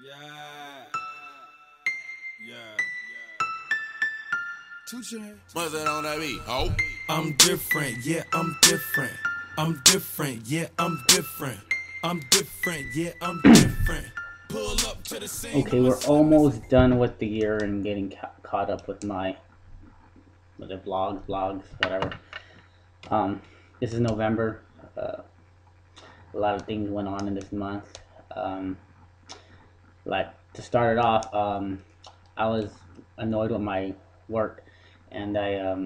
Yeah. Yeah. Touché. What's that on that beat? Oh. I'm different, yeah, I'm different. I'm different, yeah, I'm different. I'm different, yeah, I'm different. Pull up to the scene. Okay, we're almost done with the year and getting caught up with the vlogs, whatever. This is November. A lot of things went on in this month. Like to start it off, I was annoyed with my work, and I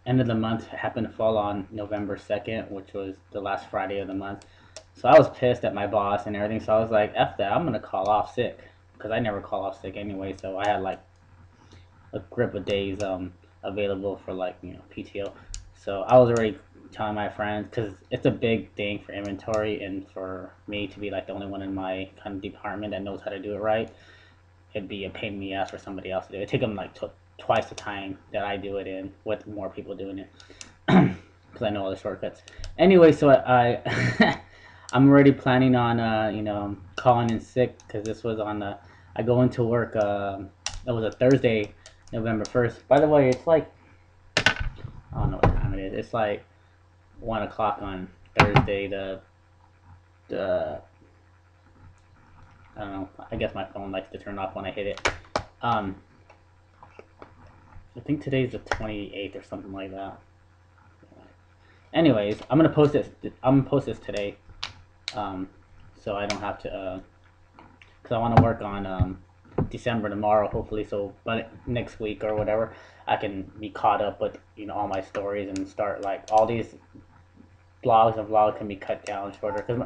end of the month happened to fall on November 2nd, which was the last Friday of the month. So I was pissed at my boss and everything. So I was like, "F that! I'm gonna call off sick," because I never call off sick anyway. So I had like a grip of days available for like PTO. So I was already telling my friends, because it's a big thing for inventory, and for me to be like the only one in my kind of department that knows how to do it right, it'd be a pain in the ass for somebody else to do it. It'd take them like twice the time that I do it in, with more people doing it, because I know all the shortcuts. Anyway, so I I'm already planning on calling in sick, because this was on I go into work. It was a Thursday, November 1st. By the way, it's like, I don't know what time it is. It's like 1 o'clock on Thursday. I don't know. I guess my phone likes to turn off when I hit it. I think today's the 28th or something like that. Anyways, I'm gonna post this. I'm gonna post this today, so I don't have to, because I want to work on December tomorrow, hopefully. So, but next week or whatever, I can be caught up with all my stories and start like all these blogs and vlogs can be cut down shorter. Because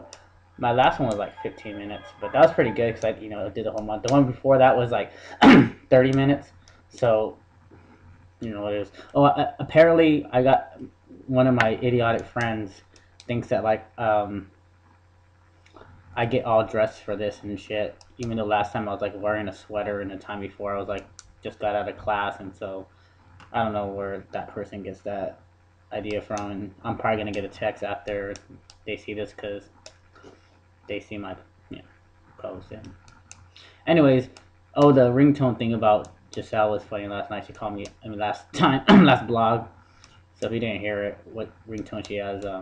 my last one was like 15 minutes, but that was pretty good because I did the whole month. The one before that was like 30 minutes. So it is. Oh, apparently I got one of my idiotic friends thinks that like I get all dressed for this and shit. Even though last time I was like wearing a sweater, and the time before I was like just got out of class, and so I don't know where that person gets that idea from. And I'm probably gonna get a text after they see this, because they see my post. And anyways, oh, the ringtone thing about Giselle was funny last night. She called me, last time, last blog. So if you didn't hear it, what ringtone she has, I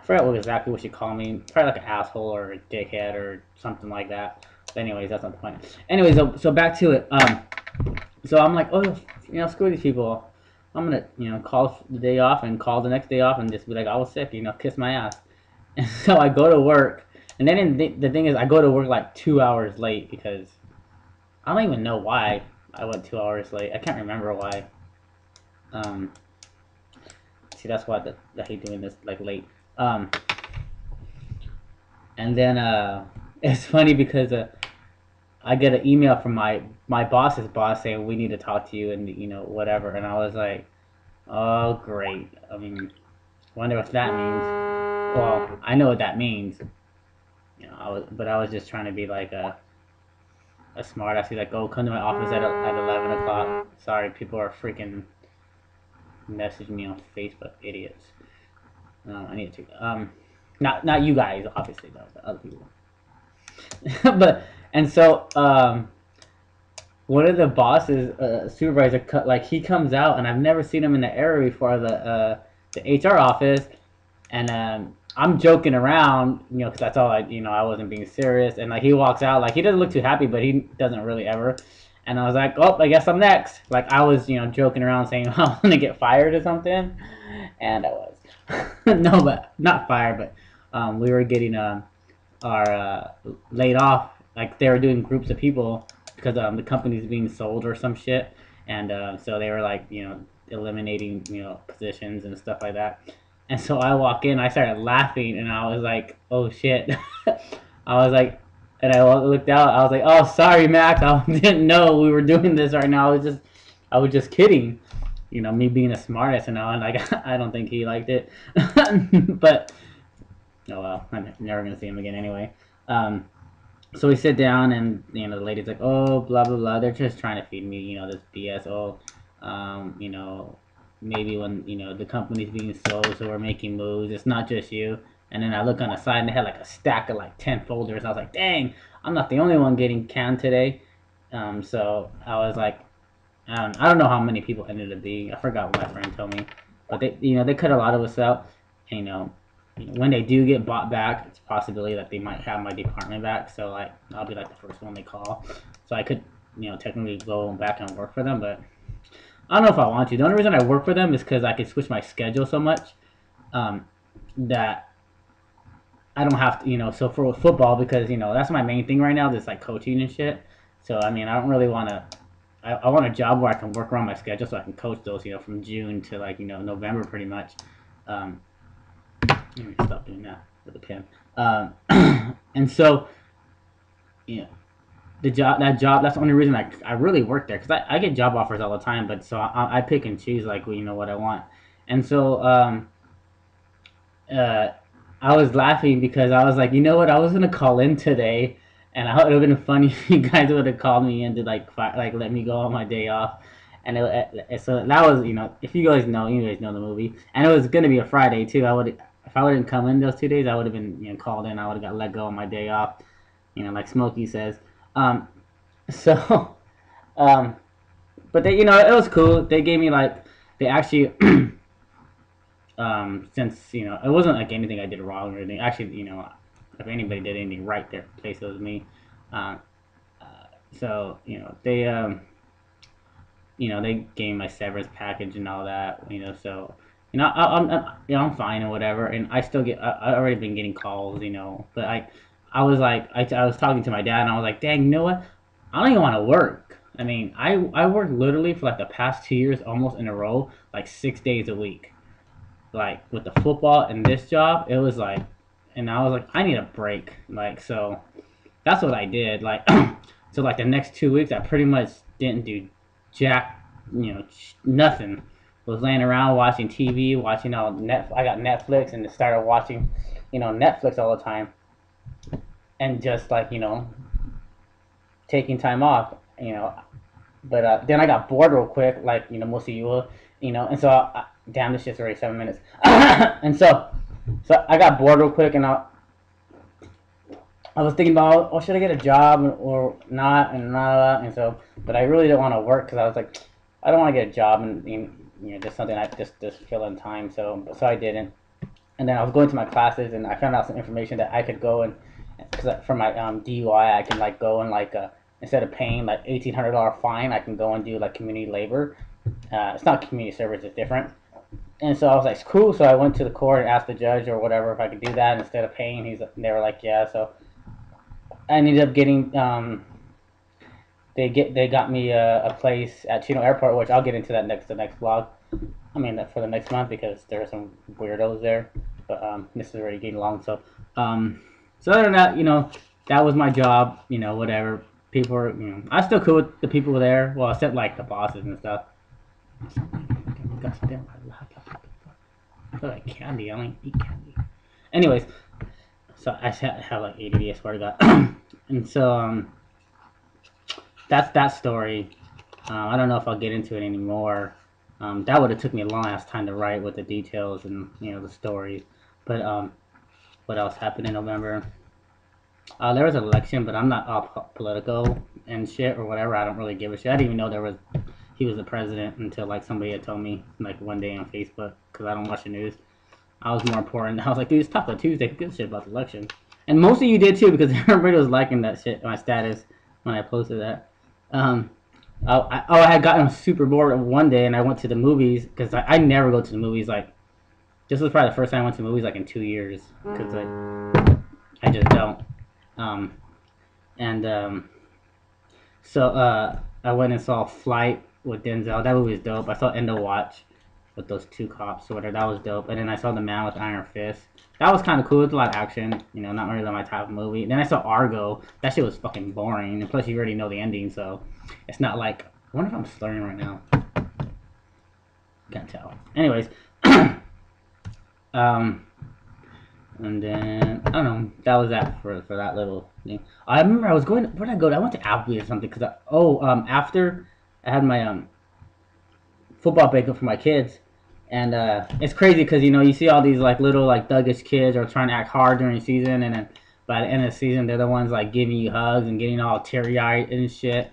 forgot exactly what she called me. Probably like an asshole or a dickhead or something like that. But anyways, that's not the point. Anyways, so back to it. So I'm like, oh, screw these people. I'm gonna, call the day off and call the next day off and just be like, I was sick, kiss my ass. And so I go to work, and then the thing is, I go to work like 2 hours late, because I don't even know why I went 2 hours late. I can't remember why. See, that's why I hate doing this like late. And then it's funny because I get an email from my boss's boss saying we need to talk to you and whatever, and I was like, oh great. I mean, wonder what that means. Well, I know what that means. I was just trying to be like a smart ass. He's like, oh, come to my office at 11 o'clock. Sorry, people are freaking messaging me on Facebook, idiots. I need to not you guys, obviously, though, but other people. But and so one of the bosses, supervisor, like he comes out, and I've never seen him in the area before, the HR office, and I'm joking around, because that's all I wasn't being serious, and like he walks out, like he doesn't look too happy, but he doesn't really ever, and I was like, oh, I guess I'm next. Like I was, joking around saying I'm gonna get fired or something, and I was. No, but not fired, but we were getting our laid off. Like they were doing groups of people because the company's being sold or some shit, and so they were like eliminating positions and stuff like that. And so I walk in, I started laughing, and I was like, oh shit. I was like, and I looked out, I was like, oh sorry Max, I didn't know we were doing this right now. I was just kidding. Me being a smartass and all, and like I don't think he liked it. But oh well, I'm never gonna see him again anyway. So we sit down, and the lady's like, oh blah blah blah, they're just trying to feed me this BS. Oh, maybe when the company's being sold, so we're making moves, it's not just you. And then I look on the side and they had like a stack of like 10 folders. I was like, dang, I'm not the only one getting canned today. So I was like, I don't know how many people ended up being. I forgot what my friend told me, but they cut a lot of us out. And, when they do get bought back, it's a possibility that they might have my department back. So like, I'll be like the first one they call. So I could, technically go back and work for them, but I don't know if I want to. The only reason I work for them is because I can switch my schedule so much that I don't have to, so for football, because, that's my main thing right now, this like coaching and shit. So, I mean, I don't really want to, I want a job where I can work around my schedule so I can coach those, from June to like, November pretty much. Let me stop doing that with the pen. And so, that's the only reason I really work there, because I get job offers all the time, but so I pick and choose like, what I want. And so, I was laughing because I was like, you know what, I was going to call in today, and it would have been funny if you guys would have called me in to like let me go on my day off. And so that was, if you guys know the movie, and it was going to be a Friday too. If I wouldn't come in those 2 days, I would have been, called in. I would have got let go on my day off, like Smokey says. So, but they, it was cool. They gave me they actually, since, it wasn't like anything I did wrong or anything. Actually, if anybody did anything right there, place it was me. So, they, they gave me my severance package and all that, so, I'm fine and whatever. And I still I already been getting calls, but I was like, I was talking to my dad and I was like, dang, you know what? I don't even want to work. I mean, I worked literally for like the past 2 years almost in a row, like 6 days a week. Like with the football and this job, it was like, and I was like, I need a break. Like, so that's what I did. Like, so like the next 2 weeks, I pretty much didn't do jack, nothing. Was laying around watching TV, watching all I got Netflix and started watching, Netflix all the time. And just like, taking time off, but then I got bored real quick, like, most of you will, and so, damn, this shit's already 7 minutes, and so I got bored real quick, and I was thinking about, oh, should I get a job or not, and so, but I really didn't want to work, because I was like, I don't want to get a job, and, just something I just fill in time, so I didn't, and then I was going to my classes, and I found out some information that I could go and, because for my DUI, I can like go and like instead of paying like $1,800 fine, I can go and do like community labor. It's not community service; it's different. And so I was like, cool. So I went to the court and asked the judge or whatever if I could do that instead of paying. They were like, yeah. So I ended up getting they got me a place at Chino Airport, which I'll get into that the next vlog. I mean, for the next month, because there are some weirdos there. But this is already getting long, so. So other than that, that was my job, whatever. People were, I was still cool with the people there. Well, except like the bosses and stuff. I feel like candy. I don't eat candy. Anyways, so I have like ADD, I swear to God. And so, that's that story. I don't know if I'll get into it anymore. That would have took me a long ass time to write with the details and, the stories. But, what else happened in November? There was an election, but I'm not all political and shit or whatever. I don't really give a shit. I didn't even know he was the president until like somebody had told me like one day on Facebook, because I don't watch the news. I was more important. I was like, dude, it's Taco Tuesday. Who gives a shit about the election? And most of you did too, because everybody was liking that shit, my status, when I posted that. I had gotten super bored one day, and I went to the movies, because I never go to the movies. Like, this was probably the first time I went to the movies like in 2 years, because like I just don't. So I went and saw Flight with Denzel. That movie was dope. I saw End of Watch with those two cops or whatever. That was dope. And then I saw The Man with Iron Fist. That was kind of cool. It's a lot of action. Not really my type of movie. And then I saw Argo. That shit was fucking boring. And plus, you already know the ending, so it's not like. I wonder if I'm slurring right now. Can't tell. Anyways. And then, I don't know, that was that for that little thing. I remember I was going, where did I go? I went to Applebee's or something, because, after I had my, football breakup for my kids, And it's crazy because you see all these like little like thuggish kids are trying to act hard during the season, and then by the end of the season they're the ones like giving you hugs and getting all teary eyed and shit.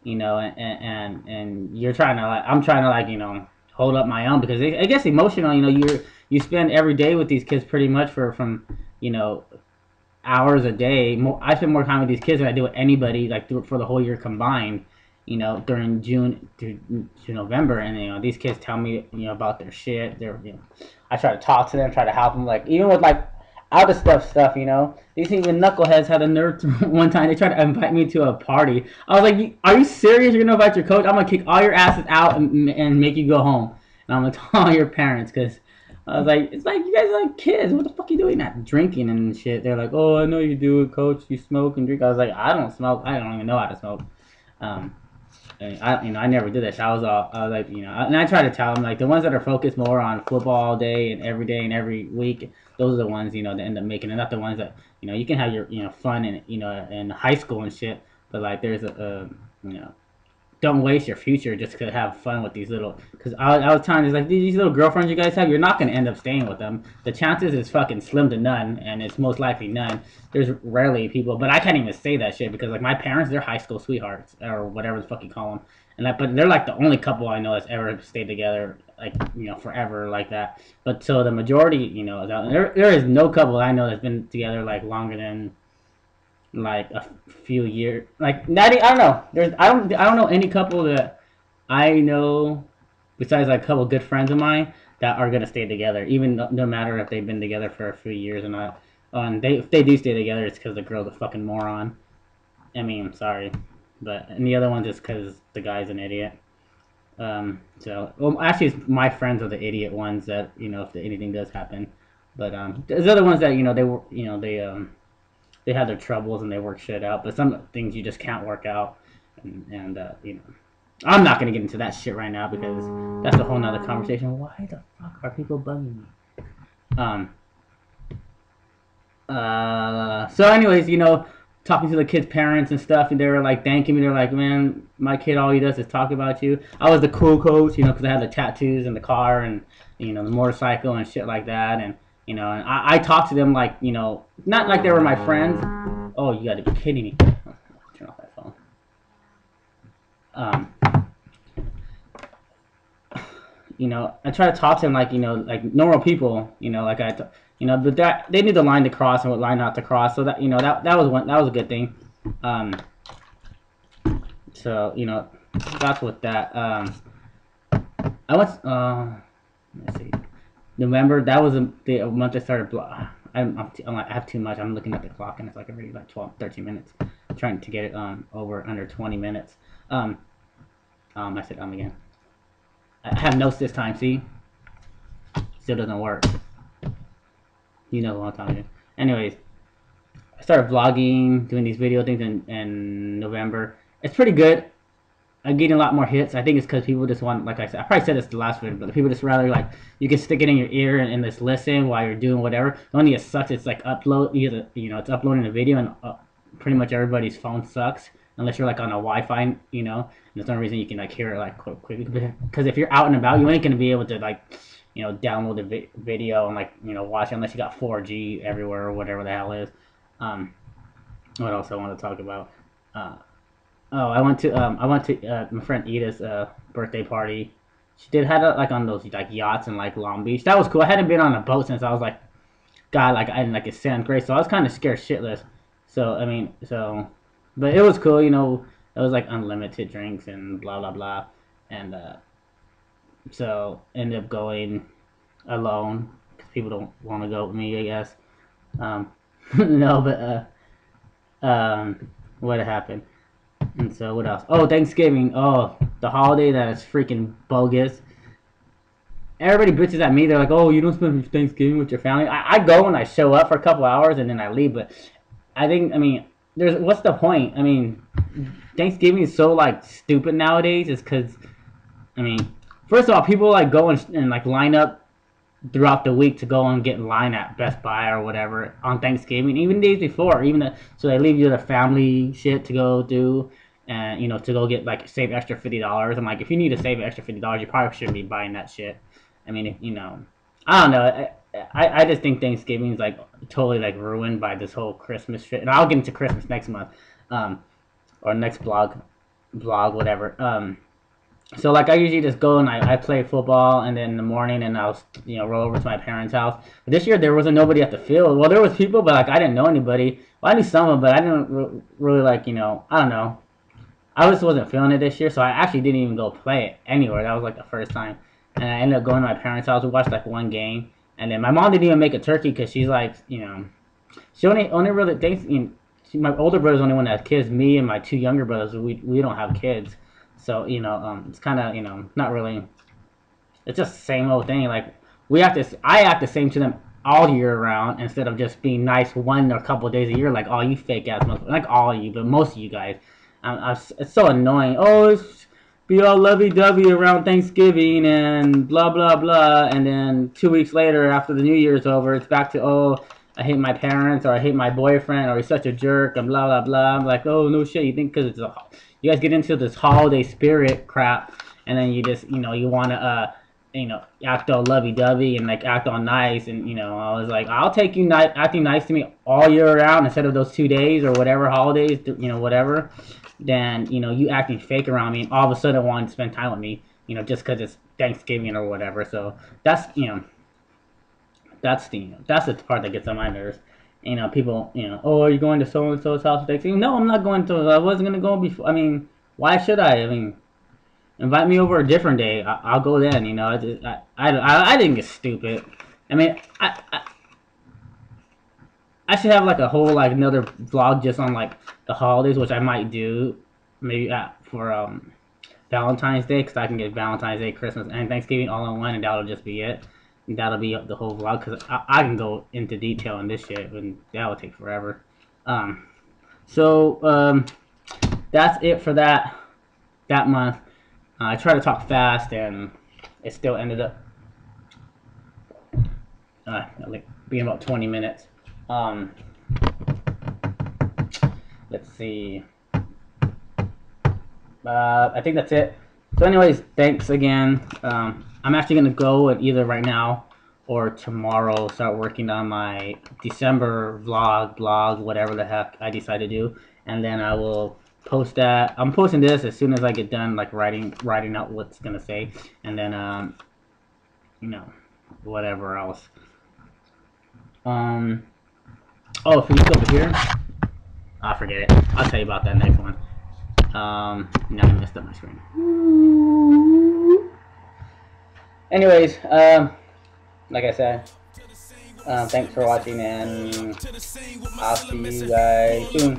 And you're trying to like I'm trying to like hold up my own because it gets emotional. You spend every day with these kids pretty much from you know hours a day. I spend more time with these kids than I do with anybody like for the whole year combined. During June to November, and these kids tell me about their shit. I try to talk to them, try to help them, like even with like out of stuff. These even knuckleheads had a nerve to, one time they tried to invite me to a party. I was like, "Are you serious? You're gonna invite your coach? I'm gonna kick all your asses out and make you go home, and I'm gonna tell your parents because." I was like, it's like you guys are like kids. What the fuck are you doing? Not drinking and shit. They're like, oh, I know you do it, coach. You smoke and drink. I was like, I don't smoke. I don't even know how to smoke. I never did that. So I was like, and I try to tell them like the ones that are focused more on football all day and every day and every week. Those are the ones that end up making it. Not the ones that you can have your fun and in high school and shit. But like there's don't waste your future just to have fun with these little. Because I was telling you, like these little girlfriends you guys have, you're not gonna end up staying with them. The chances is fucking slim to none, and it's most likely none. There's rarely people, but I can't even say that shit because like my parents, they're high school sweethearts or whatever the fuck you call them, but they're like the only couple I know that's ever stayed together like forever like that. But so the majority, there is no couple I know that's been together like longer than like a few years. Like not, I don't know. I don't know any couple that I know besides like a couple good friends of mine that are gonna stay together, even no matter if they've been together for a few years or not. And if they do stay together, it's because the girl's a fucking moron. I mean, I'm sorry, and the other one's just because the guy's an idiot. Well, actually, it's my friends are the idiot ones that if anything does happen. But there's other ones that they have their troubles and they work shit out. But some things you just can't work out, and I'm not gonna get into that shit right now because that's a whole nother conversation. Why the fuck are people bugging me? So anyways, talking to the kids' parents and stuff, and they were like thanking me. They're like, man, my kid, all he does is talk about you. I was the cool coach, because I had the tattoos and the car and the motorcycle and shit like that. And and I talked to them like not like they were my friends. Oh, you gotta be kidding me! Turn off that phone. I try to talk to them like like normal people. Like but that they knew the line to cross and what line not to cross. So that that was a good thing. So that's what that. I went. Let's see. November. That was the month I started. I have too much. I'm looking at the clock and it's like already like 12, 13 minutes. I'm trying to get it over under 20 minutes. I said again. I have notes this time. See, still doesn't work. You know what I'm talking about. Anyways, I started vlogging, doing these video things in November. It's pretty good. I'm getting a lot more hits. I think it's because people just want, like I said, I probably said this the last video, but people just rather like you can stick it in your ear and just listen while you're doing whatever. The only thing that sucks, it's like upload. It's uploading a video and pretty much everybody's phone sucks unless you're like on a Wi-Fi. And there's no reason you can like hear it like quickly because if you're out and about, you ain't gonna be able to like download the video and like watch it unless you got 4G everywhere or whatever the hell is. What else I want to talk about? I went to my friend Edith's birthday party. She had it like on those like yachts in like Long Beach. That was cool. I hadn't been on a boat since I was like, God, like I didn't like it's 7th grade, so I was kind of scared shitless. But it was cool. It was like unlimited drinks and blah blah blah, and so ended up going alone because people don't want to go with me, I guess. No, but what happened? And so what else? Oh, Thanksgiving. Oh, the holiday that is freaking bogus. Everybody bitches at me. They're like, oh, you don't spend Thanksgiving with your family. I go and I show up for a couple hours and then I leave. But what's the point? Thanksgiving is so like stupid nowadays. It's because, first of all, people like go and like line up throughout the week to go and get in line at Best Buy or whatever on Thanksgiving, even days before, so they leave you the family shit to go do, and to go get like save extra $50. I'm like, if you need to save extra $50, you probably shouldn't be buying that shit. I mean, if, you know, I don't know. I just think Thanksgiving's like totally like ruined by this whole Christmas shit. And I'll get into Christmas next month, or next vlog, whatever. So like I usually just go and I play football, and then in the morning and I'll roll over to my parents' house. But this year there wasn't nobody at the field. Well, there was people, but like I didn't know anybody. Well, I knew some of them, but I didn't really like I don't know. I just wasn't feeling it this year, so I actually didn't even go play it anywhere. That was like the first time, and I ended up going to my parents' house. We watched like one game, and then my mom didn't even make a turkey because she's like she only really thinks my older brother's the only one that has kids. Me and my two younger brothers, we don't have kids. So, it's kind of, not really, it's just the same old thing. Like, I act the same to them all year round instead of just being nice one or a couple of days a year, like all you fake ass motherfuckers, like all of you, but most of you guys. It's so annoying. Oh, it's be all lovey-dovey around Thanksgiving and blah, blah, blah. And then 2 weeks later, after the New Year's over, it's back to, oh, I hate my parents, or I hate my boyfriend, or he's such a jerk, and blah, blah, blah. I'm like, oh, no shit, you think because it's you guys get into this holiday spirit crap, and then you just, you want to, act all lovey-dovey and, like, act all nice, and, I was like, I'll take you acting nice to me all year round instead of those 2 days or whatever holidays, whatever, then, you acting fake around me, and all of a sudden wanting to spend time with me, just because it's Thanksgiving or whatever. So that's, that's the part that gets on my nerves. People, oh, are you going to so-and-so's house for Thanksgiving? No, I'm not going to. I wasn't going to go before. I mean, why should I? I mean, invite me over a different day. I'll go then, I think it's stupid. I mean, I should have, like, a whole, like, another vlog just on, like, the holidays, which I might do, maybe for, Valentine's Day, because I can get Valentine's Day, Christmas, and Thanksgiving all in one, and that'll just be it. That'll be the whole vlog, because I can go into detail on this shit, and that will take forever. So that's it for that month. I tried to talk fast, and it still ended up like being about 20 minutes. Let's see. I think that's it. So anyways, thanks again. I'm actually going to go and either right now or tomorrow start working on my December blog, whatever the heck I decide to do. And then I will post that. I'm posting this as soon as I get done, like writing out what's going to say. And then, whatever else. Oh, if we look over here, forget it. I'll tell you about that next one. Now I messed up my screen. Anyways, like I said, thanks for watching, and I'll see you guys soon,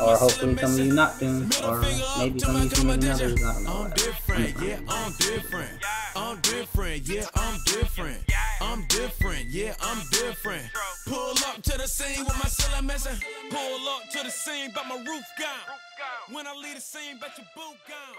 or hopefully some of you not soon, or maybe some of you sooner than others. I don't know. I'm different, yeah, I'm different. I'm different, yeah, I'm different. I'm different, yeah, I'm different. Pull up to the scene with my cellar messing. Pull up to the scene, but my roof gone. When I leave the scene, bet your boot gone.